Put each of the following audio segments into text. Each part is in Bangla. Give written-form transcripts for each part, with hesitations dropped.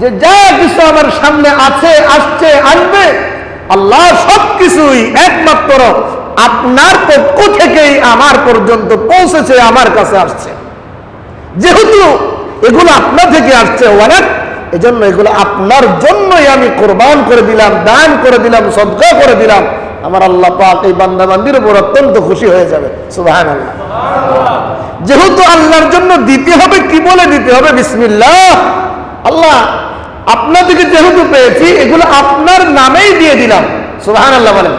যে যা কিছু আমার সামনে আছে, আসছে, আসবে, আল্লাহ সবকিছুই একমাত্র আপনার পক্ষ থেকেই আমার পর্যন্ত পৌঁছেছে, আমার কাছে আসছে। যেহেতু এগুলো আপনার থেকে আসছে, এজন্য এগুলো আপনার জন্যই আমি কোরবান করে দিলাম, দান করে দিলাম, সদকা করে দিলাম। আমার আল্লাহ পাক এই বান্দা বান্দির উপর অত্যন্ত খুশি হয়ে যাবে। সুবহানাল্লাহ। যেহেতু আল্লাহর জন্য দিতে হবে, কি বলে দিতে হবে? বিসমিল্লাহ। আল্লাহ আপনাদেরকে যেহেতু পেয়েছি, এগুলো আপনার নামেই দিয়ে দিলাম। সুবহানাল্লাহ বলেন।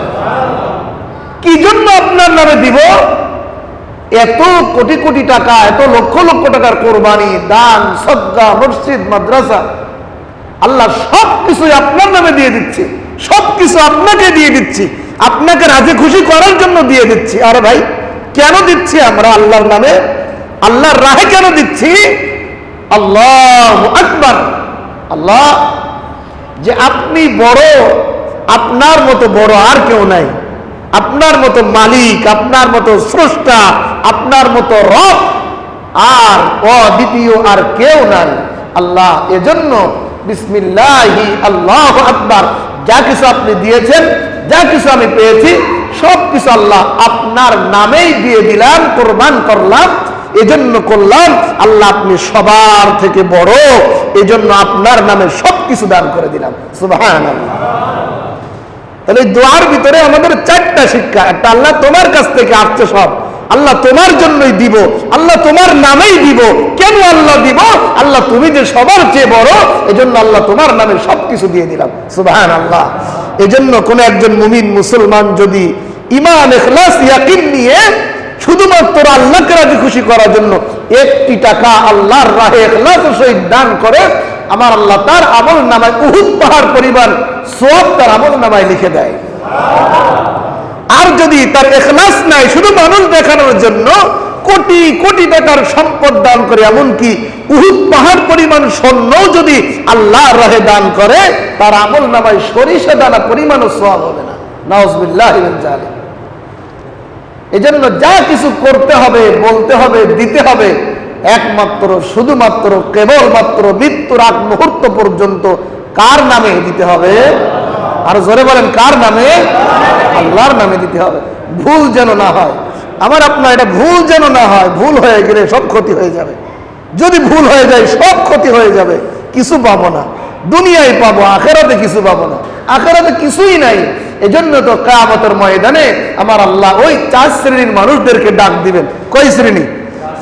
কি জন্য আপনার নামে দিব? এত কোটি কোটি টাকা, এত লক্ষ লক্ষ টাকার কোরবানি, দান, সদকা, মসজিদ, মাদ্রাসা, আল্লাহ সবকিছু আপনার নামে দিয়ে দিচ্ছি, সবকিছু আপনাকে দিয়ে দিচ্ছি, আপনাকে রাজি খুশি করার জন্য দিয়ে দিচ্ছি। আরে ভাই, কেন দিচ্ছি আমরা আল্লাহর নামে? আল্লাহর রাহে কেন দিচ্ছি? আল্লাহু আকবার। আল্লাহ যে আপনি বড়, আপনার মতো বড় আর কেউ নাই, আপনার মতো মালিক, আপনার মতো স্রষ্টা, আপনার মতো রব আর অদ্বিতীয় আর কেউ নাই আল্লাহ। এজন্য বিসমিল্লাহি আল্লাহু আকবার। যা কিছু আপনি দিয়েছেন, যা কিছু আমি পেয়েছি, সব কিছু আল্লাহ আপনার নামেই দিয়ে দিলাম, কোরবান করলাম। এজন্য করলাম আল্লাহ আপনি সবার থেকে বড়, এজন্য আপনার নামে সবকিছু দান করে দিলাম। সুবহানাল্লাহ। তাহলে দোয়ার ভিতরে আমাদের চারটা শিক্ষা। একটা, আল্লাহ তোমার কাছ থেকে আসছে সব, আল্লাহ তোমার জন্যই দিব, আল্লাহ তোমার নামেই দিব। কেন আল্লাহ দিব? আল্লাহ তুমি যে সবার চেয়ে বড়, এজন্য আল্লাহ তোমার নামে সবকিছু দিয়ে দিলাম। সুবহানাল্লাহ। এজন্য কোন একজন মুমিন মুসলমান যদি ঈমান, ইখলাস, ইয়াকিন নিয়ে শুধুমাত্র আল্লাহকে রাজি খুশি করার জন্য একটি টাকা আল্লাহর রাহে ইখলাসের সহিত দান করে, আমার আল্লাহ তার আমল নামায় উহুদ পাহাড় পরিমাণ সওয়াব তার আমল নামায় লিখে দেয়। আর যদি তার ইখলাস নাই, শুধু মানুষ দেখানোর জন্য কোটি কোটি টাকার সম্পদ দান করে, এমনকি উহুদ পাহাড় পরিমাণ স্বর্ণও যদি আল্লাহর রাহে দান করে, তার আমল নামায় সরিষা দানা পরিমাণও সওয়াব হবে না। নাউযুবিল্লাহি মিন যালিক। এজন্য যা কিছু করতে হবে, বলতে হবে, দিতে হবে, একমাত্র শুধুমাত্র কেবলমাত্র মৃত্যুর আগ মুহূর্ত পর্যন্ত কার নামে দিতে হবে? আর জোরে বলেন, কার নামে? আল্লাহর নামে দিতে হবে। ভুল যেন না হয় আমার আপনার, এটা ভুল যেন না হয়। ভুল হয়ে গেলে সব ক্ষতি হয়ে যাবে। যদি ভুল হয়ে যায় সব ক্ষতি হয়ে যাবে, কিছু পাবো না। দুনিয়ায় পাবো, আখেরাতে কিছু পাবো না। আখেরাতে কিছুই নাই। এজন্য তো কিয়ামতের ময়দানে আমার আল্লাহ ওই 4 শ্রেণীর মানুষদেরকে ডাক দিবেন। কয় শ্রেণী?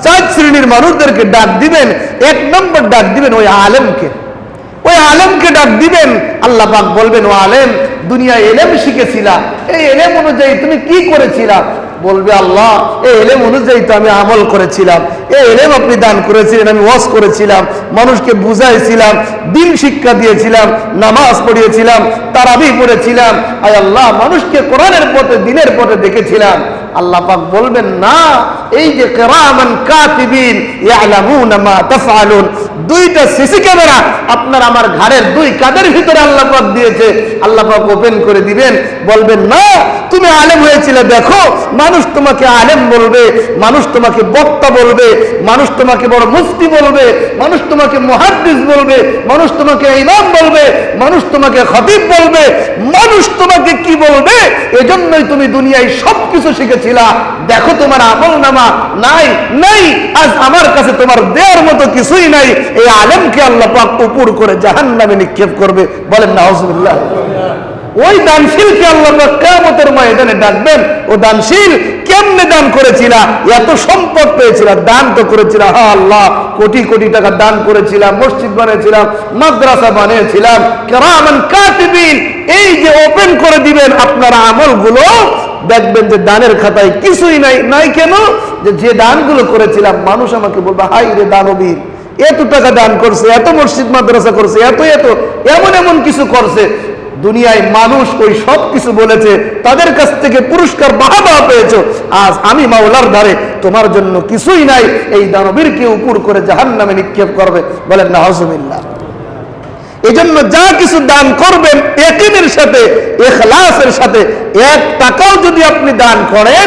4 শ্রেণীর মানুষদেরকে ডাক দিবেন। 1 নম্বর ডাক দিবেন ওই আলেমকে। ওই আলেমকে ডাক দিবেন। আল্লাহ পাক বলবেন, ও আলেম, দুনিয়ায় ইলম শিখেছিলা, এই ইলম অনুযায়ী তুমি কি করেছিলা? বলবে, আল্লাহ এই ইলম অনুযায়ী তো আমি আমল করেছিলাম, এই ইলম আপনি দান করেছিলেন, আমি ওয়াজ করেছিলাম, মানুষকে বুঝাইছিলাম, দিন শিক্ষা দিয়েছিলাম, নামাজ পড়িয়েছিলাম, তারাবিহ পড়েছিলাম, আয় আল্লাহ মানুষকে কোরআনের পথে, দিনের পথে দেখেছিলাম। আল্লাহ পাক বলবেন, না, এই যে কিরামান কাতিবিন ইয়ালামুনা মা তাফআলুন, 2টা সিসি ক্যামেরা আপনার আমার ঘাড়ের 2 কাঁধের ভিতরে আল্লাহ পাক দিয়েছে। আল্লাহ পাক ওপেন করে দিবেন, বলবেন, না, তুমি আলেম হয়েছিলে, দেখো মানুষ তোমাকে আলেম বলবে, মানুষ তোমাকে বক্তা বলবে, মানুষ তোমাকে বড় মুফতি বলবে, মানুষ তোমাকে মুহাদ্দিস বলবে, মানুষ তোমাকে ইমাম বলবে, মানুষ তোমাকে খতিব বলবে, মানুষ তোমাকে কি বলবে? এজন্যই তুমি দুনিয়ায় সবকিছু শিখেছিলা। দেখো তোমার আমলনামা নাই, নাই, আজ আমার কাছে তোমার দেওয়ার মতো কিছুই নাই। এই আলেমকে আল্লাহ পাক উপর করে জাহান্নামে নিক্ষেপ করবে। বলেন নাউযুবিল্লাহ। ওই দানশীলকে আল্লাহ পাক কিয়ামতের ময়দানে ডাকবেন, ও দানশীল, কেমনে দান করেছিলা? এত সম্পদ পেয়েছিলা, দান তো করেছিলা। হ্যাঁ আল্লাহ, কোটি কোটি টাকা দান করেছিলাম, মসজিদ বানিয়েছিলাম, মাদ্রাসা বানিয়েছিলাম। কিরামান কাতিবিন, এই যে ওপেন করে দিবেন আপনার আমলগুলো, দেখবেন যে দানের খাতায় কিছুই নাই। নাই কেন? যে দানগুলো করেছিলাম, মানুষ আমাকে বলবে, হাই রে দানবীর, এত টাকা দান করছে, এত মসজিদ মাদ্রাসা করছে, এত এত এমন এমন কিছু করছে। দুনিয়ায় মানুষ ওই সব কিছু বলেছে, তাদের কাছ থেকে পুরস্কার বাহবা পেয়েছো। আজ আমি মাওলার ধারে তোমার জন্য কিছুই নাই। এই দানবীরকে উপর করে জাহান্নামে নিক্ষেপ করবে। বলেন নাউযুবিল্লাহ। এজন্য যা কিছু দান করবেন, ইয়াকিনের সাথে, ইখলাসের সাথে, 1 টাকাও যদি আপনি দান করেন,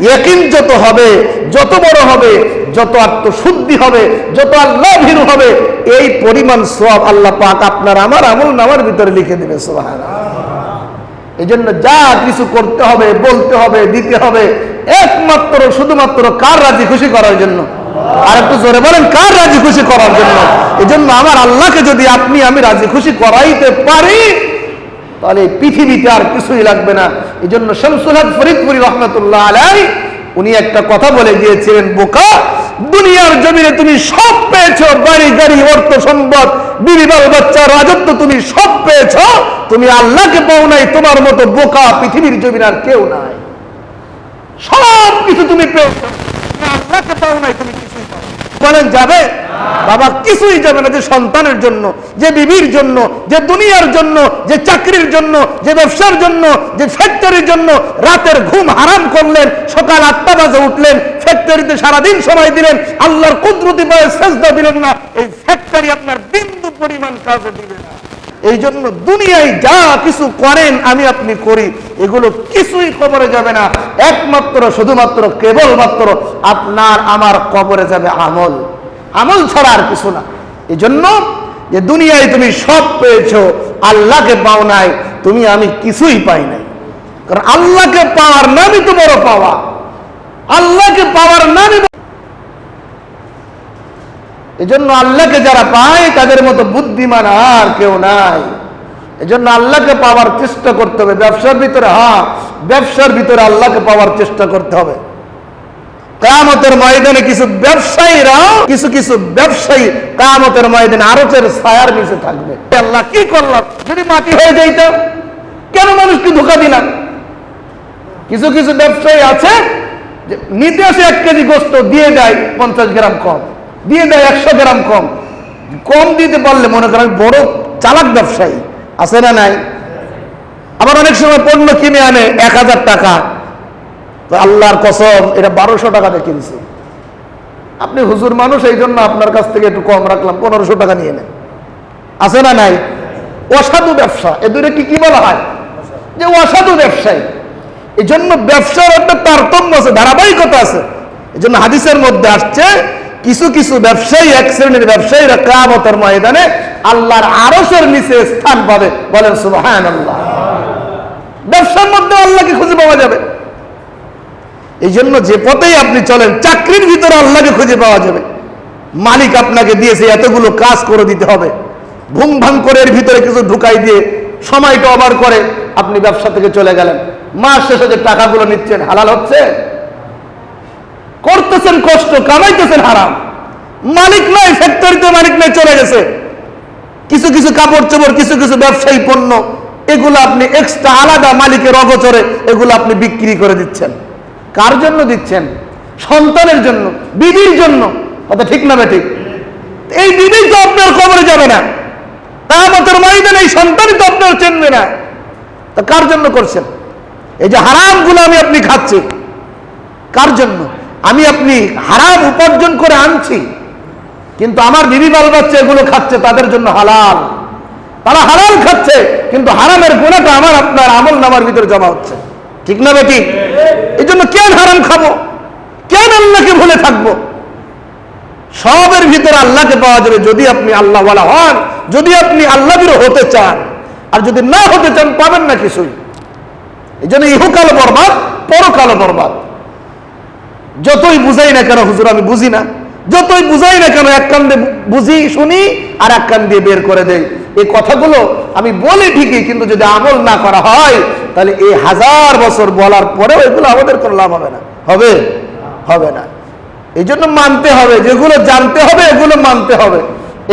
ইয়াকিন যত হবে, যত বড় হবে, যত আত্মশুদ্ধি হবে, যত আল্লাহ ভীরু হবে, এই পরিমাণ সওয়াব আল্লাহ পাক আপনার আমার আমল নামার ভিতরে লিখে দেবে। সুবহানাল্লাহ। এই জন্য যা কিছু করতে হবে, বলতে হবে, দিতে হবে, একমাত্র শুধুমাত্র কার রাজি খুশি করার জন্য। আর একটু জোরে বলেন, কার রাজি খুশি করার জন্য। এই জন্য আমার আল্লাহকে যদি আমি রাজি খুশি করাইতে পারি, তাহলে পৃথিবীতে আর কিছুই লাগবে না। এই জন্য শামসুল হক ফরিদপুরি রহমাতুল্লাহ আলাইহি উনি একটা কথা বলে গিয়েছিলেন, বোকা, দুনিয়ার জমিনে তুমি সব পেয়েছো, বাড়ি গাড়ি, অর্থ সম্পদ, বিবি বাল বাচ্চা, রাজত্ব, তুমি সব পেয়েছো, তুমি আল্লাহকে পাও নাই। তোমার মতো বোকা পৃথিবীর জমিনে আর কেউ নাই। সব কিছু তুমি পেয়েছো, আল্লাহকে পাও নাই, তুমি কিছুই পাও। বলেন যাবে? বাবা, কিছুই যাবে না। যে সন্তানের জন্য, যে বিবির জন্য, যে দুনিয়ার জন্য, যে চাকরির জন্য, যে ব্যবসার জন্য, যে ফ্যাক্টরির জন্য রাতের ঘুম হারাম করলেন, সকাল 8টা বাজে উঠলেন, ফ্যাক্টরিতে সারাদিন সময় দিলেন, আল্লাহর কুদরতি পায়ে সেজদা দিলেন না, এই ফ্যাক্টরি আপনার বিন্দু পরিমাণ কাজে দিবে না। এই জন্য দুনিয়ায় যা কিছু করেন, আপনি করি, এগুলো কিছুই কবরে যাবে না। একমাত্র শুধুমাত্র কেবলমাত্র আপনার আমার কবরে যাবে আমল। আমল ছাড়া আর কিছু না। এই জন্য যে দুনিয়ায় তুমি সব পেয়েছো, আল্লাহকে পাও নাই, আমি কিছুই পাই নাই। কারণ আল্লাহকে পাওয়ার নামই তো বড় পাওয়া। আল্লাহকে পাওয়ার নামই। এই জন্য আল্লাহকে যারা পায় তাদের মতো বুদ্ধিমান আর কেউ নাই। এই জন্য আল্লাহকে পাওয়ার চেষ্টা করতে হবে। ব্যবসার ভিতরে, ব্যবসার ভিতরে আল্লাহকে পাওয়ার চেষ্টা করতে হবে। কিয়ামতের ময়দানে কিছু ব্যবসায়ী কিয়ামতের ময়দানে আরশের ছায়ার নিচে থাকবে। আল্লাহ, কি করলাম? যদি মাটি হয়ে যাইতাম, কেন মানুষকে ধোঁকা দিলাম? কিছু কিছু ব্যবসায়ী আছে যে নিতে আসে 1 কেজি গোস্ত দিয়ে দেয় 50 গ্রাম কম, দিয়ে দেয় 100 গ্রাম কম। কম দিতে পারলে মনে করেন বড় চালাক ব্যবসায়ী আছে না নাই? আবার অনেক সময় পণ্য কিনে আনে 1000 টাকা, তো আল্লাহর কসম এটা 1200 টাকাতে কিনছি। আপনি হুজুর মানুষ, এই জন্য আপনার কাছ থেকে একটু কম রাখলাম, 1500 টাকা নিয়ে নেন। আছে না নাই? অসাধু ব্যবসা। এ দুটো কি বলা হয়? যে অসাধু ব্যবসায়ী। এই জন্য ব্যবসার একটা তারতম্য আছে, ধারাবাহিকতা আছে। এই জন্য হাদিসের মধ্যে আসছে, কিছু কিছু ব্যবসায়ী, এক শ্রেণীর ব্যবসায়ীরা কিয়ামতের ময়দানে আল্লাহর আরশের নিচে স্থান পাবে। বলেন সুবহানাল্লাহ। ব্যবসার মধ্যে আল্লাহকে খুঁজে পাওয়া যাবে। এই জন্য যে পথেই আপনি চলেন, চাকরির ভিতরে আল্লাহকে খুঁজে পাওয়া যাবে। মালিক আপনাকে দিয়েছে, এতগুলো কাজ করে দিতে হবে, ঘুম ভাঙ করে এর ভিতরে কিছু ঢুকাই দিয়ে সময়টা ওভার করে আপনি ব্যবসা থেকে চলে গেলেন। মাস শেষে যে টাকাগুলো নিচ্ছেন, হালাল হচ্ছে? করতেছেন কষ্ট, কামাইতেছেন হারাম। মালিক নাই, ফ্যাক্টরিতে মালিক নাই, চলে গেছে। কিছু কিছু কাপড় চোপড়, কিছু কিছু ব্যবসায়ী পণ্য, এগুলো আপনি এক্সট্রা আলাদা মালিকের অগোচরে এগুলো আপনি বিক্রি করে দিচ্ছেন। কার জন্য দিচ্ছেন? সন্তানের জন্য, বিবির জন্য। কথা ঠিক না ঠিক? এই বিবি তো আপনার কবরে যাবে না, কিয়ামতের ময়দানে এই সন্তানই তো আপনার চিনবে না। তা কার জন্য করছেন? এই যে হারাম গুলো আপনি খাচ্ছি, কার জন্য? আপনি হারাম উপার্জন করে আনছি, কিন্তু আমার বিবি বাল বাচ্চা এগুলো খাচ্ছে, তাদের জন্য হালাল। তারা হালাল খাচ্ছে, কিন্তু হারামের গুনাহটা আমার আপনার আমল নামার ভিতরে জমা হচ্ছে। ঠিক না বেটি? এই জন্য কেন হারাম খাবো? কেন আল্লাহকে ভুলে থাকবো? সবের ভিতরে আল্লাহকে পাওয়া যাবে যদি আপনি আল্লাহ ওয়ালা হন, যদি আপনি আল্লাহ বিরোধী হতে চান। আর যদি না হতে চান, পাবেন না কিছুই। এই জন্য ইহকাল বরবাদ, পরকাল বরবাদ। যতই বুঝাই না কেন হুজুর আমি বুঝি না, যতই বুঝাই না কেন এক কান দিয়ে বুঝি শুনি আর এক কান দিয়ে বের করে দেই। এই কথাগুলো আমি বলি ঠিকই, কিন্তু যদি আমল না করা হয় তাহলে এই 1000 বছর বলার পরেও এগুলো আমাদের কোনো লাভ হবে না। হবে না। এই জন্য মানতে হবে, যেগুলো জানতে হবে এগুলো মানতে হবে।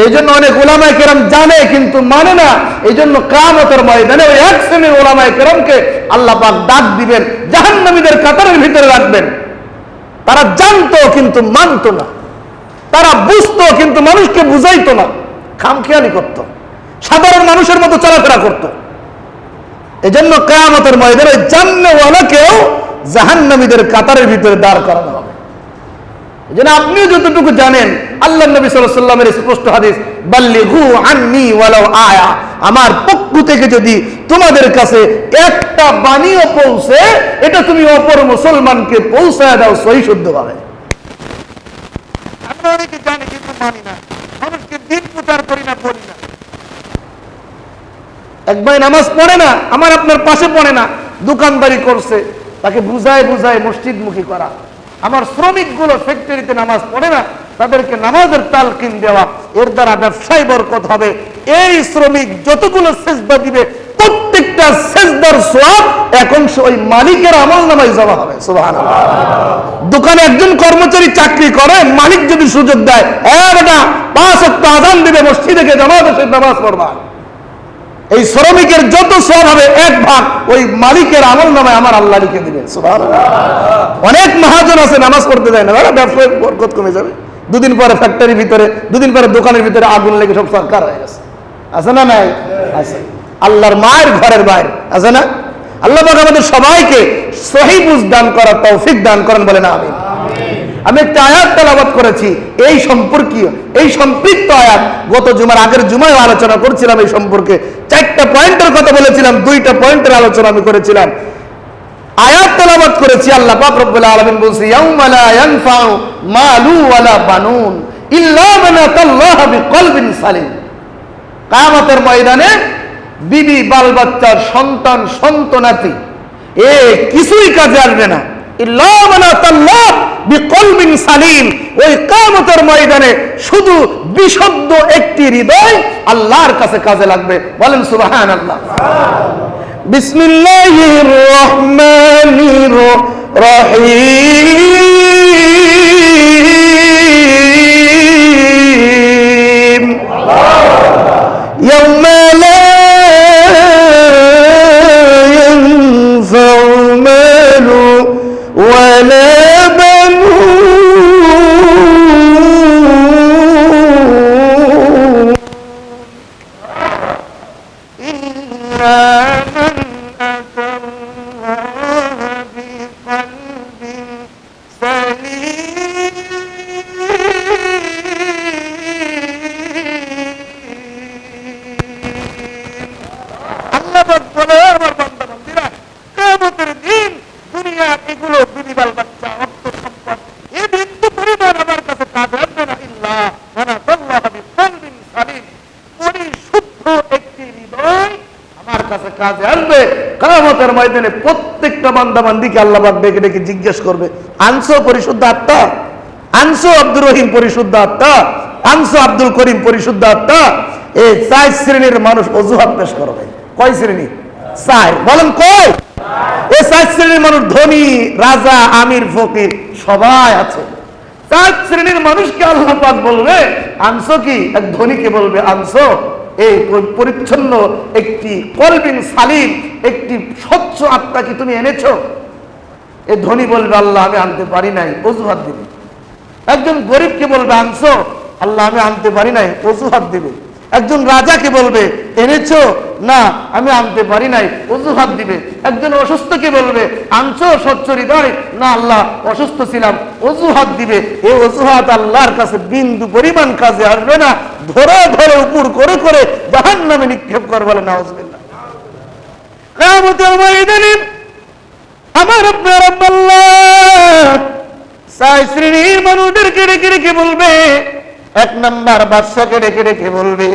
এই জন্য অনেক ওলামায়ে কেরাম জানে কিন্তু মানে না। এই জন্য কিয়ামতের ময়দানে ওই এক শ্রেণীর ওলামায়ে কেরামকে আল্লাহ পাক ডাক দিবেন, জাহান্নামীদের কাতারের ভিতরে রাখবেন। তারা জানতো কিন্তু মানতো না, তারা বুঝতো কিন্তু মানুষকে বুঝাইতো না, খামখেয়ালি করত, সাধারণ মানুষের মতো চলাফেরা করত। এই জন্য কিয়ামতের ময়দানে জান্নাতওয়ালাকেও জাহান্নামীদের কাতারের ভিতরে দাঁড় করানো হবে। এই জন্য আপনিও যতটুকু জানেন, আল্লাহ নবী সাল্লাল্লাহু আলাইহি ওয়াসাল্লামের স্পষ্ট হাদিস, বাল্লিগু আন্নী ওয়ালাউ আয়া, আমার পক্ষ থেকে যদি তোমাদের কাছে একটা বাণীও পৌঁছে, এটা তুমি অপর মুসলমানকে পৌঁছায় দাও সহি শুদ্ধভাবে। আমরা অনেকে জানি কিন্তু মানি না, মানুষকে দিন প্রচার করি না, বলি না। এক ভাই নামাজ পড়ে না, আমার আপনার পাশে পড়ে না, দোকানদারি করছে, তাকে বুঝায় বুঝায় মসজিদমুখী করা। আমার শ্রমিকগুলো ফ্যাক্টরিতে নামাজ পড়ে না, তাদেরকে নামাজের তালকিন দেওয়া, এর দ্বারা ব্যবসায় বরকত হবে। এই শ্রমিক যতগুলো সেজদা দিবে, প্রত্যেকটা সেজদার সওয়াব এক অংশ ওই মালিকের আমলনামায় জমা হবে। সুবহানাল্লাহ। দোকানে একজন কর্মচারী চাকরি করে, মালিক যদি সুযোগ দেয়, বেটা 5 ওয়াক্ত আযান দিবে, মসজিদে গিয়ে জামাতে এসে নামাজ পড়বা, এই শ্রমিকের যত সওয়াব হবে 1 ভাগ ওই মালিকের আমলনামায় আমার আল্লাহ লিখে দিবেন। সুবহানাল্লাহ। অনেক মহাজন আছে নামাজ পড়তে যায় না, ব্যবসায় বরকত কমে যাবে। দুদিন পরে ফ্যাক্টরির ভিতরে, দুদিন পরে দোকানের ভিতরে আগুন লেগে সব সরকার হয়ে গেছে। আছে না নাই? আছে। আল্লাহর মায়ের ঘরের বাইরে আছে না? আল্লাহ পাক আমাদের সবাইকে সহিহ বুঝ দান করার তৌফিক দান করেন, বলেন আমিন। আমি একটা আয়াত তেলাওয়াত করেছি এই সম্পর্কীয়, এই সম্পৃক্ত আয়াত। গত জুমার আগের জুমায় আলোচনা করছিলাম এই সম্পর্কে। 4টা পয়েন্টের কথা বলেছিলাম, 2টা পয়েন্টের আলোচনা আমি করেছিলাম। আয়াত তেলাওয়াত করেছি, আল্লাহ পাক রব্বুল আলামিন বলছে, ইয়াউমা লা ইয়ানফাউ মালু ওয়ালা বানুন ইল্লা মান আতাল্লাহা বিকলবিন সালিম। কিয়ামতের ময়দানে বিবি, বাল বাচ্চা, সন্তান, সন্তানাতি এ কিছুই কাজে আসবে না, ইল্লা মান আতাল্লাহ বিকলবিন সালিম। ওই কিয়ামতের ময়দানে শুধু বিশুদ্ধ একটি হৃদয় আল্লাহর কাছে কাজে লাগবে, বলেন সুবহানাল্লাহ। বিসমিল্লাহির রহমানির রহিম। ইয়াউমা লা ইয়ানফাউ মালু ওয়ালা বানুন ইল্লা কাজে আসবে। কিয়ামতের ময়দানে প্রত্যেকটা বান্দা বান্দিকে আল্লাহ পাক ডেকে ডেকে জিজ্ঞেস করবে, আনছো পরিশুদ্ধ আত্মা, আনছো আব্দুর রহিম পরিশুদ্ধ আত্মা, আনছো আব্দুল করিম পরিশুদ্ধ আত্মা। এই 4 শ্রেণীর মানুষ অজুহাত পেশ করবে। কয় শ্রেণী? 4। বলেন কয়? এই 4 শ্রেণীর মানুষ, ধনী, রাজা, আমির, ফকির সবাই আছে। 4 শ্রেণীর মানুষকে আল্লাহ পাক বলবে, আনছো কি? এক ধনীকে বলবে, আনছো এই পরিচ্ছন্ন একটি কলবিন সালিম, একটি স্বচ্ছ আত্মা কি তুমি এনেছো? এই ধনী বলবে, আল্লাহ আমি আনতে পারি নাই, অজুহাত দিবে। একজন গরিবকে বলবে, আনছো? আল্লাহ আমি আনতে পারি নাই, অজুহাত দিবে। একজন রাজাকে বলবে, এনেছো? না আমি আনতে পারি নাই, অজুহাত দিবে। একজন অসুস্থকে বলবে, আনছো স্বচ্ছ হৃদয়? না আল্লাহ অসুস্থ ছিলাম, অজুহাত দিবে। এই অজুহাত আল্লাহর কাছে বিন্দু পরিমাণ কাজে আসবে না, ধরে ধরে উপর করে করে জাহান্নামে নিক্ষেপ করবে, বলে নাউজুবিল্লাহ। কিয়ামতের ময়দানে আমার আপনার আল্লাহ 4 শ্রেণীর মানুষদেরকে ডেকে ডেকে বলবে। 1 নাম্বার বাদশাকে ডেকে ডেকে বলবে,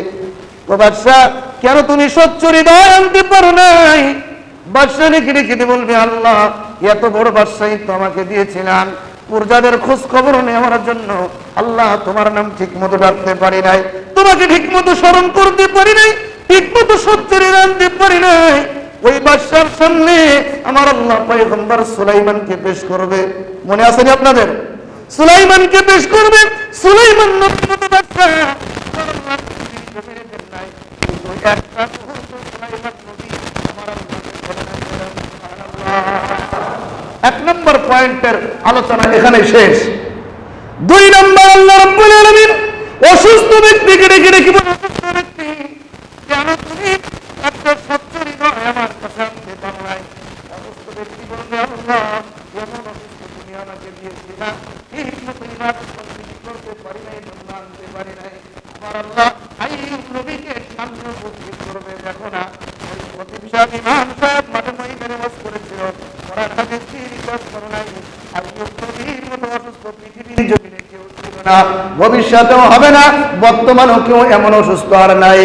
ও বাদশা কেন তুমি স্বচ্ছ হৃদয় আনতে পারো নাই? বাদশা ডেকে ডেকে বলবে, আল্লাহ এত বড় বাদশাহী তো আমাকে দিয়েছিলেন, প্রজাদের খোঁজ খবর নেওয়ার জন্য। আল্লাহ তোমার নাম ঠিক মতো ডাকতে পারি নাই, তোমাকে ঠিক মতো স্মরণ করতে পারি নাই, ঠিক মতো স্বচ্ছ হৃদয় আনতে পারি নাই। ওই বাদশার সামনে আমার আল্লাহ পয়গম্বর সুলাইমানকে পেশ করবে। মনে আছে না আপনাদের? সুলাইমানকে পেশ করবে। সুলাইমান নবী বাদশা, এক নম্বর পয়েন্টের আলোচনা এখানে শেষ। 2 নম্বর, আল্লাহ রাব্বুল আলামিন অসুস্থ ব্যক্তিকে ডেকে ডেকে বলে, অসুস্থ ব্যক্তি কেন তুমি একটা স্বচ্ছ হৃদয় আমার কাছে আনতে পারো নাই? অসুস্থ ব্যক্তি বলবে, আল্লাহ এমন অসুস্থ তুমি আমাকে দিয়েছিলা, ঠিক মতো ইবাদত করতে পারি নাই, আনতে পারি নাই। আমার আল্লাহ আইয়ুব নবীকে সামনে করবে। দেখো না ওই খতিব সাহেব ইমাম সাহেব মাঠে ময়দানে নামাজ করেছিল, কোরআন হাদিস কি রিসার্চ করে নাই। আইয়ুব নবীর মতো অসুস্থ পৃথিবীর জমিনে কেউ ছিল না, ভবিষ্যতেও হবে না, বর্তমানেও কেউ এমন অসুস্থ আর নাই।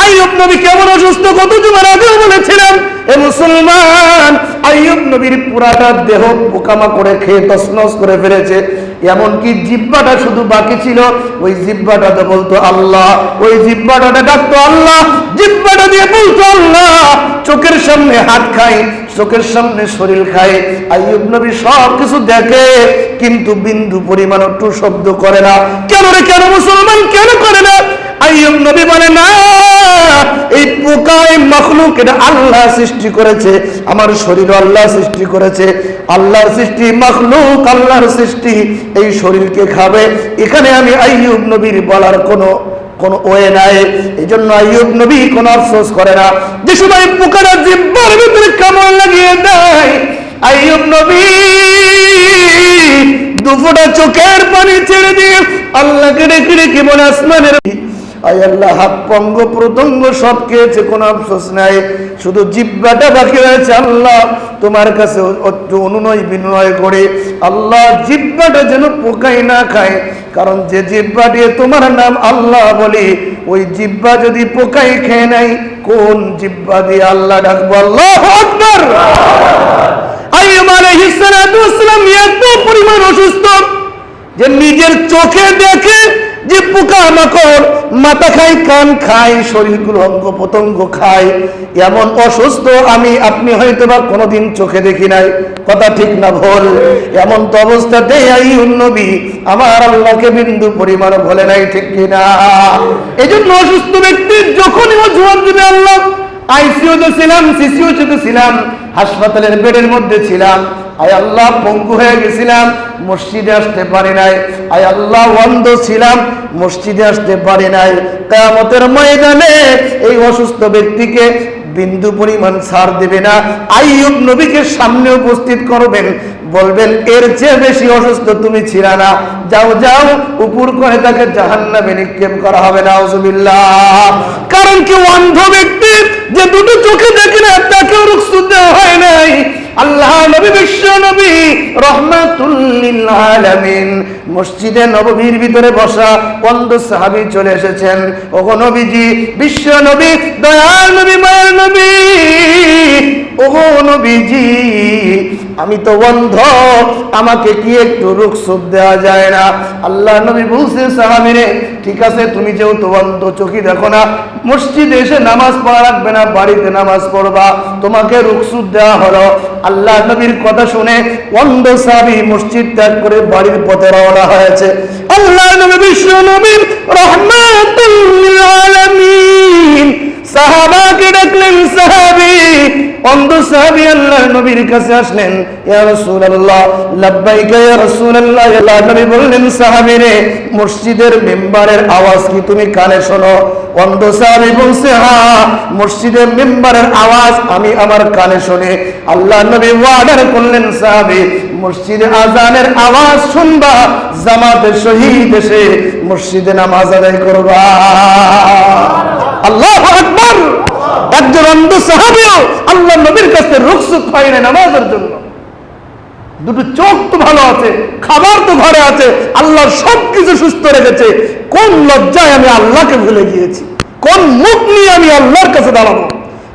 আইয়ুব নবী কেমন অসুস্থ কত জুমার আগেও বলেছিলাম। এ মুসলমান, আইয়ুব নবীর পুরাটা দেহ পোকামাকড়ে খেয়ে তছনছ করে ফেলেছে, এমনকি জিহ্বাটা শুধু বাকি ছিল। ওই জিহ্বাটাতে বলতো আল্লাহ, ওই জিহ্বাটাতে ডাকতো আল্লাহ, জিহ্বাটা দিয়ে বলতো আল্লাহ। চোখের সামনে হাত খায়, চোখের সামনে শরীর খায়। আইয়ুব নবী সব কিছু দেখে, কিন্তু বিন্দু পরিমাণ একটু শব্দ করে না। কেন রে, কেন মুসলমান, কেন করে না? আইয়ুব নবী বলে না, এই পোকা, এই মাখলুক, এটা আল্লাহ সৃষ্টি করেছে, আমার শরীর আল্লাহ সৃষ্টি করেছে। আল্লাহর সৃষ্টি মাখলুক, আল্লাহর সৃষ্টি, এই শরীরকে খাবে। এখানে আমি আইয়ুব নবীর বলার কোন ওয়ে নাই। এই জন্য আইয়ুব নবী কোনো আফসোস করে না। যে সময় পোকাটা জিহ্বার ভিতরে কামড় লাগিয়ে দেয়, আইয়ুব নবী দুফোঁটা চোখের পানি ছেড়ে দিয়ে আল্লাহকে ডেকে ডেকে বলে, আসমানের আয় আল্লাহ, হাত পঙ্গ প্রত্যঙ্গ সব খেয়েছে, কোনো আফসোস নাই, শুধু জিহ্বাটা বাকি রয়েছে। আল্লাহ তোমার কাছে অনুনয় বিনয় করে, আল্লাহ জিহ্বাটা যেন পোকাই না খায়, কারণ যে জিহ্বা দিয়ে তোমার নাম আল্লাহ বলি, ওই জিহ্বা যদি পোকাই খেয়ে নাই, কোন জিহ্বা দিয়ে আল্লাহ ডাকবো? আল্লাহু আকবার। আইয়ুব আলাইহিস সালাতু ওয়াস সালাম এত পরিমাণ অসুস্থ যে নিজের চোখে দেখে যে পোকামাকড় মাথা খায়, কান খায়, শরীরগুলো অঙ্গ প্রত্যঙ্গ খায়, এমন অসুস্থ আমি আপনি হয়তো বা কোনোদিন চোখে দেখি নাই। কথা ঠিক না ভুল? এমন তো অবস্থাতেই আইয়ুব নবী আমার আল্লাহকে বিন্দু পরিমাণ বলে নাই, ঠিক কিনা? এই জন্য অসুস্থ ব্যক্তির যখনই জবাব দিবে আল্লাহ, আইসিইউতে ছিলাম, সিসিইউতে ছিলাম, হাসপাতালের বেডের মধ্যে ছিলাম, আয় আল্লাহ পঙ্গু হয়ে গেছিলাম, মসজিদে আসতে পারি নাই, আয় আল্লাহ অন্ধ ছিলাম, মসজিদে আসতে পারি নাই। কিয়ামতের ময়দানে এই অসুস্থ ব্যক্তিকে বিন্দু পরিমাণ ছাড় দেবে না। আইয়ুব নবীকে সামনে উপস্থিত করবেন, বলবেন এর চেয়ে বেশি অসুস্থ তুমি ছিলা না, যাও যাও, উপর করে তাকে জাহান্নামে নিক্ষেপ করা হবে। নাউজুবিল্লাহ। কারণ কি, অন্ধ ব্যক্তি যে দুটো চোখে দেখে না, তাকেও রুখসত দেওয়া হয় নাই। আল্লাহ নবী, বিশ্ব নবী রাহমাতুল লিল আলামিন মসজিদে নববীর ভিতরে বসা অন্ধ সাহাবী চলে এসেছেন। ওগো নবীজি, বিশ্ব নবী, দয়াল নবী, মায়ের নবী, ওগো নবীজি, আমি তো অন্ধ, আমাকে কি একটু রুখসত দেওয়া যায় না? আল্লাহ নবী বলছে, সাহাবীরে, ঠিক আছে, তুমি যেহেতু অন্ধ, চোখে দেখো না, মসজিদে এসে নামাজ পড়া লাগবে না, বাড়িতে নামাজ পড়বা, তোমাকে রুখসত দেওয়া হলো। আল্লাহ নবীর কথা শুনে অন্ধ সাহাবী মসজিদ ত্যাগ করে বাড়ির পথে রওনা হয়েছে। আল্লাহ নবী, বিশ্ব নবী রাহমাতুল লিল আলামিন সাহাবাকে ডাকলেন। সাহাবী, অন্ধ সাহাবী আল্লাহ নবীর কাছে আসলেন, ইয়া রাসূলুল্লাহ, লাব্বাইকা ইয়া রাসূলুল্লাহ। আল্লাহ নবী বললেন, সাহাবীরে, মসজিদের মিম্বারের আওয়াজ কি তুমি কানে শোনো? অন্ধ সাহাবী বলছে, হ্যাঁ, মসজিদের মিম্বারের আওয়াজ আমি আমার কানে শুনি। আল্লাহ নবী ওয়ার্ডার করলেন, সাহাবী, মসজিদে আজানের আওয়াজ শুনবা, জামাতের সহিত এসে মসজিদে নামাজ আদায় করবা। আল্লাহু আকবার। একজন অন্ধ সাহাবীও আল্লাহ নবীর কাছে রুখসত পায় না নামাজের জন্য। দুটো চোখ তো ভালো আছে, খাবার তো ঘরে আছে, আল্লাহ সবকিছু সুস্থ রেখেছে, কোন লজ্জায় আমি আল্লাহকে ভুলে গিয়েছি, কোন মুখ নিয়ে আমি আল্লাহর কাছে দাঁড়াবো?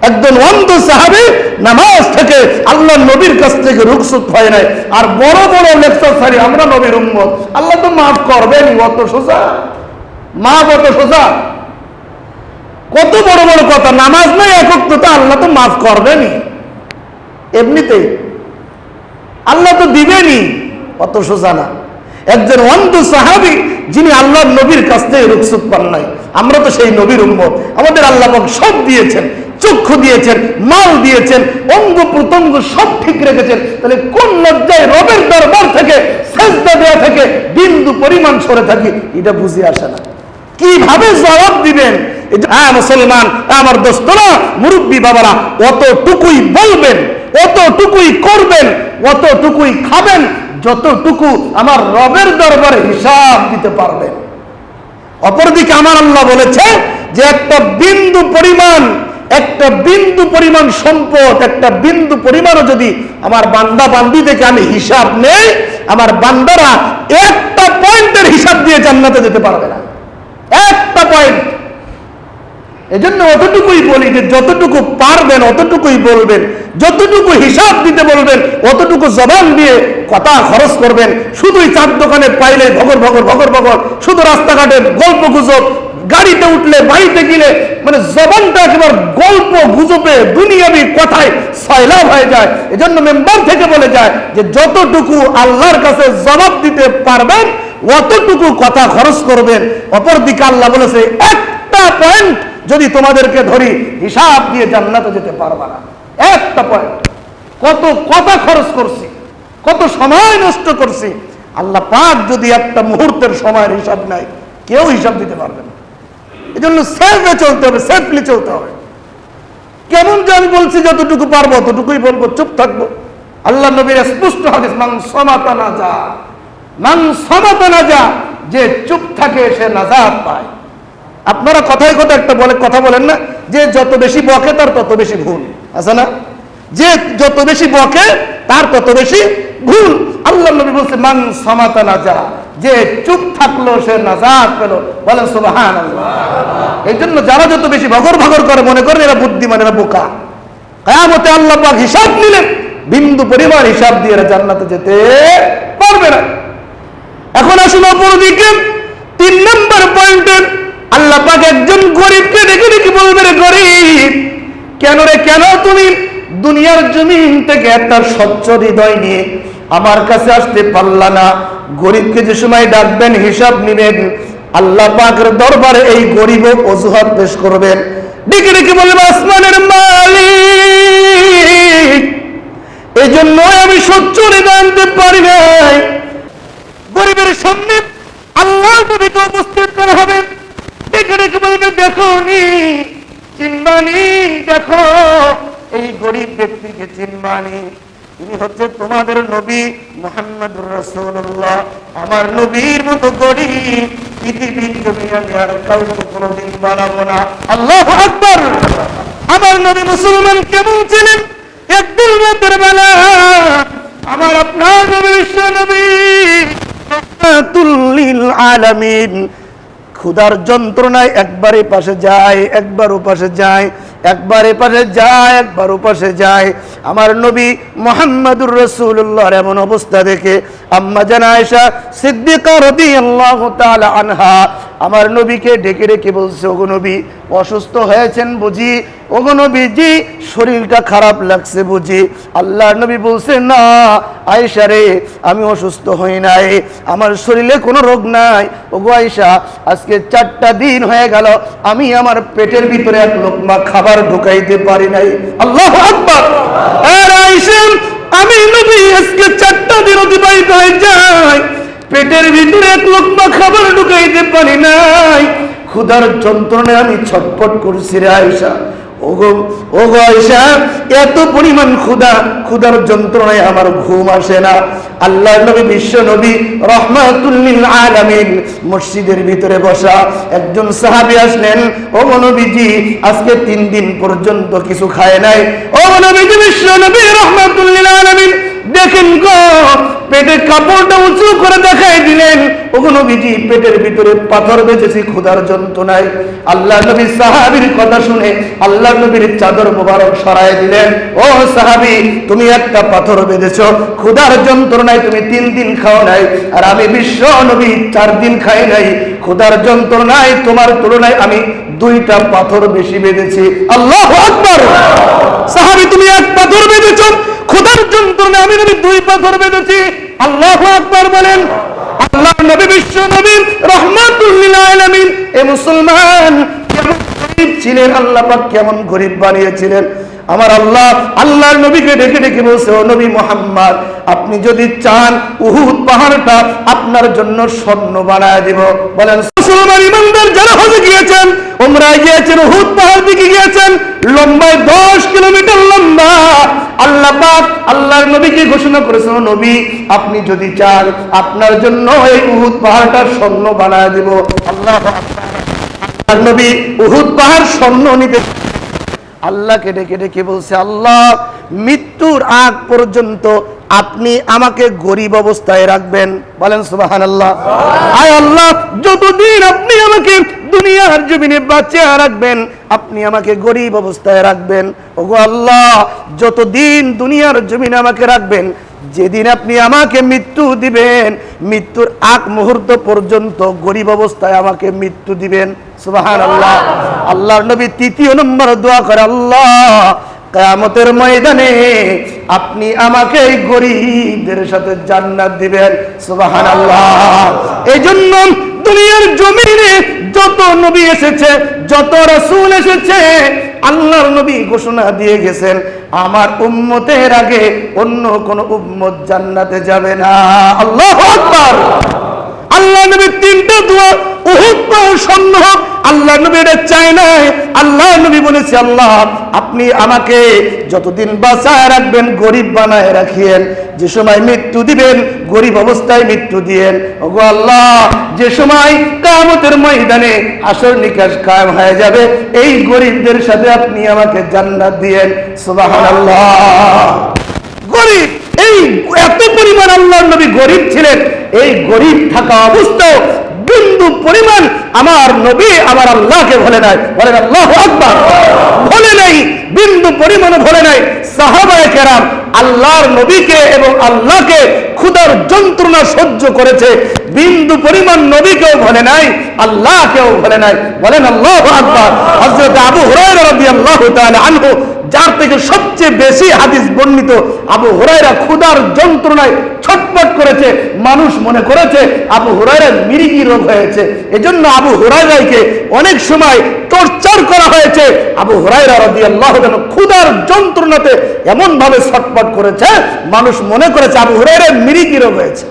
একজন অন্ধ সাহাবী নামাজ থেকে আল্লাহ নবীর কাছ থেকে রুখসত হয় নাই। আর বড় বড় লেকচার ছাড়ি, আমরা নবীর উম্মত, আল্লাহ তো মাফ করবেন, অত সোজা মাফ, অত সোজা, কত বড় বড় কথা, নামাজ নাই একত্রতা, আল্লাহ তো মাফ করবেনি, এমনিতেই আল্লাহ তো দিবেনি, অত সোজা না। একজন অন্ধ সাহাবী যিনি আল্লাহর নবীর কাছ থেকে রুখসত পান নাই, আমরা তো সেই নবীর উম্মত, আমাদের আল্লাহ পাক সব দিয়েছেন, চক্ষু দিয়েছেন, মাল দিয়েছেন, অঙ্গ প্রত্যঙ্গ সব ঠিক রেখেছেন, তাহলে কোন লজ্জায় রবের দরবার থেকে সেজদা দেয়া থেকে বিন্দু পরিমাণ সরে থাকি, এটা বুঝে আসে না। কিভাবে জবাব দিবেন? হ্যাঁ মুসলমান, আমার দোস্তরা, মুরব্বী বাবারা, অতটুকুই বলবেন, অতটুকুই করবেন, অতটুকুই খাবেন, যতটুকু আমার রবের দরবারে হিসাব দিতে পারবেন। অপরদিকে আমার আল্লাহ বলেছে যে একটা বিন্দু পরিমাণ সম্পদ, একটা বিন্দু পরিমাণও যদি আমার বান্দা বান্দি থেকে আমি হিসাব নেই, আমার বান্দারা একটা পয়েন্টের হিসাব দিয়ে জান্নাতে যেতে পারবে না, একটা পয়েন্ট। এজন্য অতটুকুই বলি যে যতটুকু পারবেন অতটুকুই বলবেন, যতটুকু হিসাব দিতে বলবেন অতটুকু জবান দিয়ে কথা খরচ করবেন। শুধুই চার দোকানে পাইলে ভগর ভগর ভগর ভগর, শুধু রাস্তাঘাটে গল্প গুজব, গাড়িতে উঠলে বাড়িতে গেলে মানে জবানটা একেবারে গল্প গুজবে দুনিয়াবি কথায় সয়লাভ হয়ে যায়। এজন্য মেম্বার থেকে বলে যায় যে যতটুকু আল্লাহর কাছে জবাব দিতে পারবেন অতটুকু কথা খরচ করবেন। অপরদিকে আল্লাহ বলেছে একটা পয়েন্ট যদি তোমাদেরকে ধরি হিসাব দিয়ে জান্নাতে যেতে পারবা না, একটা পয়েন্ট। কত কথা খরচ করছি, কত সময় নষ্ট করছি, আল্লাহ পাক যদি একটা মুহূর্তের সময়ের হিসাব নাই কেউ হিসাব দিতে পারবে না। এজন্য সেফে চলতে হবে, সেফলি চলতে হবে। কেমন যে আমি বলছি যতটুকু পারবো ততটুকুই বলবো, চুপ থাকবো। আল্লাহ নবীর স্পষ্ট হাদিস, মান সামাতা নাজা, যে চুপ থাকে সে নাজাত পায়। আপনারা কথায় কথা একটা কথা বলেন না যে যত বেশি বকে তার তত বেশি ভুল, আছে না? যে যত বেশি বকে তার তত বেশি ভুল। আল্লাহ নবী বলছে মান সামাতা নাজা, যে চুপ থাকলো সে নাজাত পেল। বলেন সুবহানাল্লাহ। এই জন্য যারা যত বেশি ভগর ভগর করে মনে করেন এরা বুদ্ধিমান, এরা বোকা। কিয়ামতে আল্লাহ পাক হিসাব নিলেন, বিন্দু পরিমাণ হিসাব দিয়ে এরা জান্নাতে যেতে পারবে না। এখন আসুন অপরদিকে 3 নম্বর পয়েন্টে আল্লাহ পাক একজন গরিবকে ডেকে ডেকে বলবে, রে গরিব, কেন রে কেন তুমি দুনিয়ার জমিন থেকে একটা স্বচ্ছ হৃদয় নিয়ে আমার কাছে আসতে পারলা না? গরিবকে যে সময় ডাকবেন হিসাব নিবেন, আল্লাহ পাকের দরবারে এই গরিব অজুহাত পেশ করবেন। ডেকে ডেকে বলবে, আসমানের মালিক, এই জন্য আমি স্বচ্ছ হৃদয় আনতে পারি নাই। গরিবের সামনে আল্লাহ নবীকে উপস্থিত করা হবে। ডেকে ডেকে বলবে, দেখো নি চিনবানি, দেখো এই গরিব ব্যক্তিকে চিনবানি, তিনি হচ্ছে তোমাদের নবী মুহাম্মদুর রাসূলুল্লাহ। আমার নবীর মতো গরিব পৃথিবীর জমিনে আমি আর কাউকে কোনোদিন বানাবো না। আল্লাহু আকবার। আমার নবী মুসলমান কেমন ছিলেন? একদিন রাতের বেলা আমার আপনার নবী বিশ্ব নবী রাহমাতুল লিল আলামিন ক্ষুধার যন্ত্রণায় একবার এই পাশে যায়, একবার ও পাশে যায়, একবার এ পাশে যায়, একবার ও পাশে যায়। আমার নবী মুহাম্মদুর রাসূলুল্লাহর এমন অবস্থা দেখে আম্মা জান আয়েশা সিদ্দিকা রাদিয়াল্লাহু তাআলা আনহা আমার নবীকে ডেকে ডেকে বলছে, ওগো নবী অসুস্থ হয়েছেন বুঝি? ওগো নবীজি শরীরটা খারাপ লাগছে বুঝি? আল্লাহর নবী বলছে, না আয়েশা রে, আমি অসুস্থ হই নাই, আমার শরীরে কোনো রোগ নাই। ওগো আয়েশা, আজকে 4টা দিন হয়ে গেল আমি আমার পেটের ভিতরে এক লোকমা খাবার ঢুকাইতে পারি নাই। আল্লাহু আকবার। আয়েশা, আমি নবী আজকে 4টা দিন অতিবাহিত হয়ে যায়, পেটের ভিতরে এক লোকমা খাবার ঢুকাইতে পারি নাই, ক্ষুধার যন্ত্রণায় আমি ছটফট করছি রে আয়েশা। ওগো আয়েশা, এত পরিমাণ ক্ষুধার যন্ত্রণায় আমার ঘুম আসে না। আল্লাহর নবী বিশ্ব নবী রাহমাতুল লিল আলামিন মসজিদের ভিতরে বসা একজন সাহাবী আসলেন, ওগো নবীজি আজকে 3 দিন পর্যন্ত কিছু খায় নাই। ওগো নবীজি বিশ্ব নবী রাহমাতুল লিল আলামিন দেখেন গো, পেটের কাপড়টা উঁচু করে দেখাই দিলেন, ওগো নবীজি পেটের ভিতরে পাথর বেঁধেছি ক্ষুধার যন্ত্রণায়। আল্লাহ নবী সাহাবীর কথা শুনে আল্লাহ নবীর চাদর মোবারক সরায় দিলেন, ও সাহাবী, তুমি একটা পাথর বেঁধেছো, ক্ষুধার যন্ত্রণায় তুমি 3 দিন খাও নাই, আর আমি বিশ্ব নবী 4 দিন খাই নাই, ক্ষুধার যন্ত্রণায় তোমার তুলনায় আমি 2টা পাথর বেশি বেঁধেছি। আল্লাহু আকবার। সাহাবী, তুমি 1 পাথর বেঁধেছো, ক্ষুধার যন্ত্রণায় আমি নবী 2 পাথর বেঁধেছি। আল্লাহু আকবার বলেন। আল্লাহ নবী বিশ্ব নবী রাহমাতুল লিল আলামিন এ মুসলমান কেমন গরিব ছিলেন, আল্লাহ পাক কেমন গরিব বানিয়েছিলেন। আমার আল্লাহর নবীকে ডেকে ডেকে বলছে, ও নবী মুহাম্মদ, আপনি যদি চান উহুদ পাহাড়টা আপনার জন্য স্বর্ণ বানায় দিব। বলেন মুসলমান ইমানদার যারা হজে গিয়েছেন, উমরায় গিয়েছেন, উহুদ পাহাড় দিকে গিয়েছেন, লম্বায় 10 কিলোমিটার লম্বা। আল্লাহ পাক আল্লাহর নবীকে ঘোষণা করেছেন, নবী আপনি যদি চান আপনার জন্য এই উহুদ পাহাড়টা স্বর্ণ বানায় দিব। আল্লাহু আকবার। নবী উহুদ পাহাড় স্বর্ণ নিতে আল্লাহকে ডেকে ডেকে বলছে, আল্লাহ মৃত্যুর আগ পর্যন্ত আপনি আমাকে গরিব অবস্থায় রাখবেন। বলেন সুবহানাল্লাহ। আয় আল্লাহ, যতদিন আপনি আমাকে দুনিয়ার জমিনে বাঁচিয়ে রাখবেন, আপনি আমাকে গরিব অবস্থায় রাখবেন। ওগো আল্লাহ, যতদিন দুনিয়ার জমিনে আমাকে রাখবেন, যেদিন আপনি আমাকে মৃত্যু দিবেন, মৃত্যুর আগ মুহূর্ত পর্যন্ত গরিব অবস্থায় আমাকে মৃত্যু দিবেন। সুবহানাল্লাহ। আল্লাহর নবী তৃতীয় নম্বর দোয়া করে, আল্লাহ কিয়ামতের ময়দানে আপনি আমাকে এই গরিবদের সাথে জান্নাত দিবেন। সুবহানাল্লাহ। এইজন্য দুনিয়ার জমিনে যত নবী এসেছে, যত রাসূল এসেছে, আল্লাহর নবী ঘোষণা দিয়ে গেছেন, আমার উম্মতের আগে অন্য কোন উম্মত জান্নাতে যাবে না। আল্লাহু আকবার। আল্লাহ নবী তিনটা দোয়া, উহুদ পাহাড় স্বর্ণ হোক, আল্লাহ নবী এটা চায় নাই। আল্লাহ নবী বলেছে, আল্লাহ আপনি আমাকে যতদিন বাঁচায় রাখবেন গরিব বানায় রাখিয়েন, যে সময় মৃত্যু দিবেন গরিব অবস্থায় মৃত্যু দিয়েন। ওগো আল্লাহ, যে সময় কিয়ামতের ময়দানে হাসর নিকাশ কায়েম হয়ে যাবে, এই গরিবদের সাথে আপনি আমাকে জান্নাত দিয়েন। সুবহানাল্লাহ। গরিব, এই এত পরিমাণ আল্লাহর নবী গরিব ছিলেন, এই গরিব থাকা অবস্থায় বিন্দু পরিমাণ আমার নবী আমার আল্লাহকে ভুলে নাই। বলেন আল্লাহু আকবার। ভুলে নাই, বিন্দু পরিমাণ ভুলে নাই। সাহাবায়ে কেরাম আল্লাহর নবীকে এবং আল্লাহকে ক্ষুধার যন্ত্রণা সহ্য করেছে, বিন্দু পরিমাণ নবীকেও ভুলে নাই, আল্লাহকেও ভুলে নাই। বলেন আল্লাহু আকবার। হযরত আবু হুরায়রা রাদিয়াল্লাহু তাআলা আনহু, যার থেকে সবচেয়ে বেশি হাদিস বর্ণিত, আবু হুরায়রা ক্ষুধার যন্ত্রণায় ছটফট করেছে। মানুষ মনে করেছে আবু হুরায়রার মিরিগি রোগ হয়েছে, এজন্য আবু হুরায়রাকে অনেক সময় টর্চার করা হয়েছে। আবু হুরায়রা রাদিয়াল্লাহু তাআলা ক্ষুধার যন্ত্রণাতে এমন ভাবে ছটফট করেছে, মানুষ মনে করেছে আবু হুরায়রার মিরিগি রোগ হয়েছে।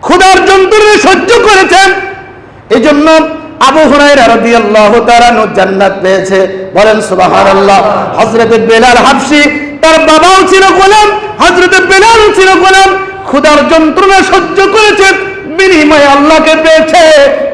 ক্ষুধার যন্ত্রণা সহ্য করেছেন, এজন্য আবু হুরায়রা রাদিয়াল্লাহু তাআলা জান্নাত পেয়েছে। বলেন সুবহানাল্লাহ। হযরত বেলাল হাবশী, তার বাবাও ছিল গোলাম, হযরত বেলালও ছিল গোলাম, ক্ষুধার যন্ত্রণা সহ্য করেছে, বিনিময়ে আল্লাহকে পেয়েছে।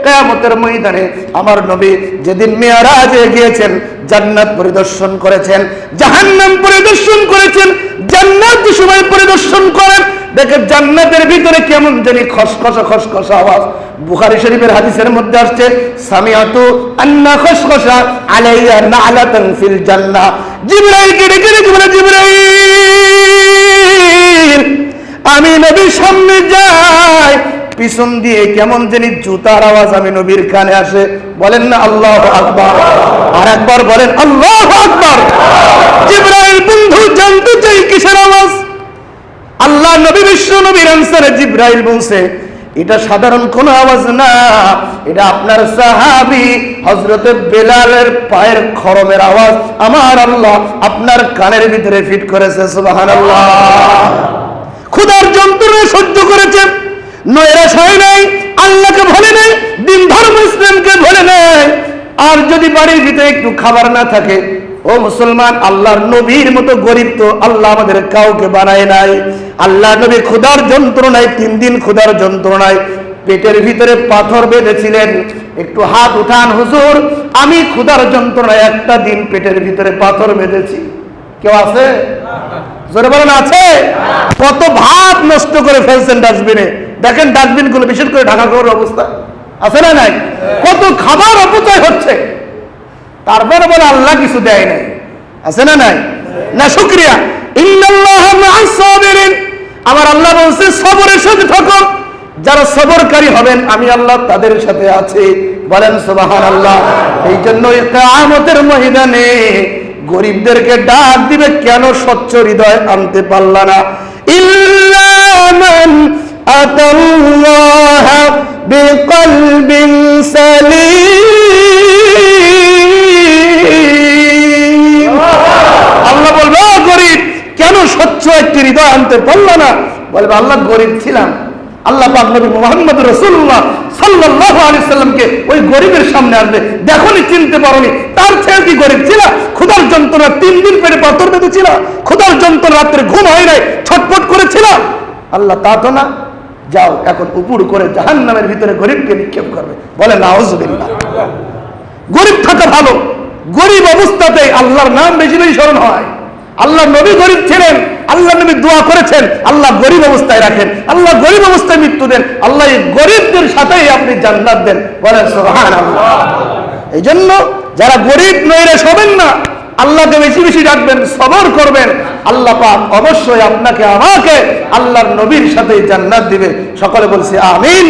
কিয়ামতের ময়দানে আমার নবী যেদিন মিরাজে গিয়েছেন, জান্নাত পরিদর্শন করেছেন, জাহান্নাম পরিদর্শন করেছেন। জান্নাত যে সময় পরিদর্শন করেন, দেখে জান্নাতের ভিতরে কেমন জানি খসখসা খসখসা আওয়াজ। বুখারী শরীফের হাদিসের মধ্যে আসছে, সামিআতু আন্না খসখসা আলাইয়া নালাতান ফিল জান্নাহ। জিবরাইলকে ডেকে ডেকে বলে, জিবরাইল আমি নবীর সামনে যাই, পিছন দিয়ে কেমন জানি জুতার আওয়াজ আমি নবীর কানে আসে। বলেন না আল্লাহু আকবার। আর একবার বলেন আল্লাহু আকবার। জিবরাইল বন্ধু জানতে চাই কিসের আওয়াজ। আল্লাহ নবী বিশ্ব নবীর আনসারে জিবরাইল বলছে, এটা সাধারণ কোন আওয়াজ না, এটা আপনার সাহাবী হযরত বেলালের পায়ের খরমের আওয়াজ আমার আল্লাহ আপনার কানের ভিতরে ফিট করেছে। সুবহানাল্লাহ। ক্ষুধার যন্ত্রণা সহ্য করেছেন, নৈরাশ হয় নাই, আল্লাহকে ভুলে নাই, দিন ধর্ম ইসলামকে ভুলে নাই। আর যদি বাড়ির ভিতরে একটু খাবার না থাকে, ও মুসলমান, আল্লাহর নবীর মতো গরিব তো আল্লাহ আমাদের কাউকে বানায় নাই। আল্লাহ নবী ক্ষুধার যন্ত্রণায় 3 দিন ক্ষুধার যন্ত্রণায় পেটের ভিতরে পাথর বেঁধেছিলেন। একটু হাত উঠান হুজুর, আমি ক্ষুধার যন্ত্রণায় একটা দিন পেটের ভিতরে পাথর বেঁধেছি। কেউ আছে? জোরে বলেন আছে? কত ভাত নষ্ট করে ফেলছেন ডাস্টবিনে। দেখেন ডাস্টবিন গুলো, বিশেষ করে ঢাকা শহরের অবস্থা আছে না নাই? কত খাবার অপচয় হচ্ছে, তারপরে বলে আল্লাহ কিছু দেয় নাই। আছে না নাই? না শুকরিয়া। ইন্নাল্লাহা মা'আস সাবিরিন, আমার আল্লাহ বলছে সবরের সাথে থাকো, যারা সবরকারী হবেন আমি আল্লাহ তাদের সাথে আছি। বলেন সুবহানাল্লাহ। এই জন্য কিয়ামতের ময়দানে গরিবদেরকে ডাক দিবে, কেন স্বচ্ছ হৃদয় আনতে পারলা না? ইল্লা মান আতাল্লাহা বিকলবিন সালিম। আল্লাহ বলবে, ও গরিব, কেন স্বচ্ছ একটি হৃদয় আনতে পারলা না? বলবে আল্লাহ গরিব ছিলাম। আল্লাহ পাক নবী মুহাম্মদ রাসূলুল্লাহ সাল্লাল্লাহু আলাইহি সাল্লামকে ওই গরিবের সামনে আসবে, দেখোনি চিনতে পারোনি, তার চেয়ে কি গরিব ছিল? ক্ষুধার যন্ত্রণা 3 দিন পেটে পাথর বেঁধেছিল, ক্ষুধার যন্ত্রণা রাত্রে ঘুম হয় নাই, ছটফট করেছিল। আল্লাহ তা তো না, যাও এখন উপর করে জাহান্নামের ভিতরে গরিবকে নিক্ষেপ করবে। বলে নাউজুবিল্লাহ। গরিব থাকা ভালো। গরিব অবস্থাতেই আল্লাহর নাম বেশি বেশি স্মরণ হয়। আল্লাহ নবী গরিব ছিলেন, আল্লাহ নবী দোয়া করেছেন আল্লাহ গরিব অবস্থায় রাখেন, আল্লাহ গরিব অবস্থায় মৃত্যু দেন, আল্লাহ এই গরিবদের সাথেই আপনি জান্নাত দেন। বলেন সুবহানাল্লাহ। এই জন্য যারা গরিব নৈরাশ হবেন না, আল্লাহকে বেশি বেশি ডাকবেন, সবর করবেন, আল্লাহ পাক অবশ্যই আপনাকে আমাকে আল্লাহর নবীর সাথে জান্নাত দিবে। সকলে বলছি আমিন।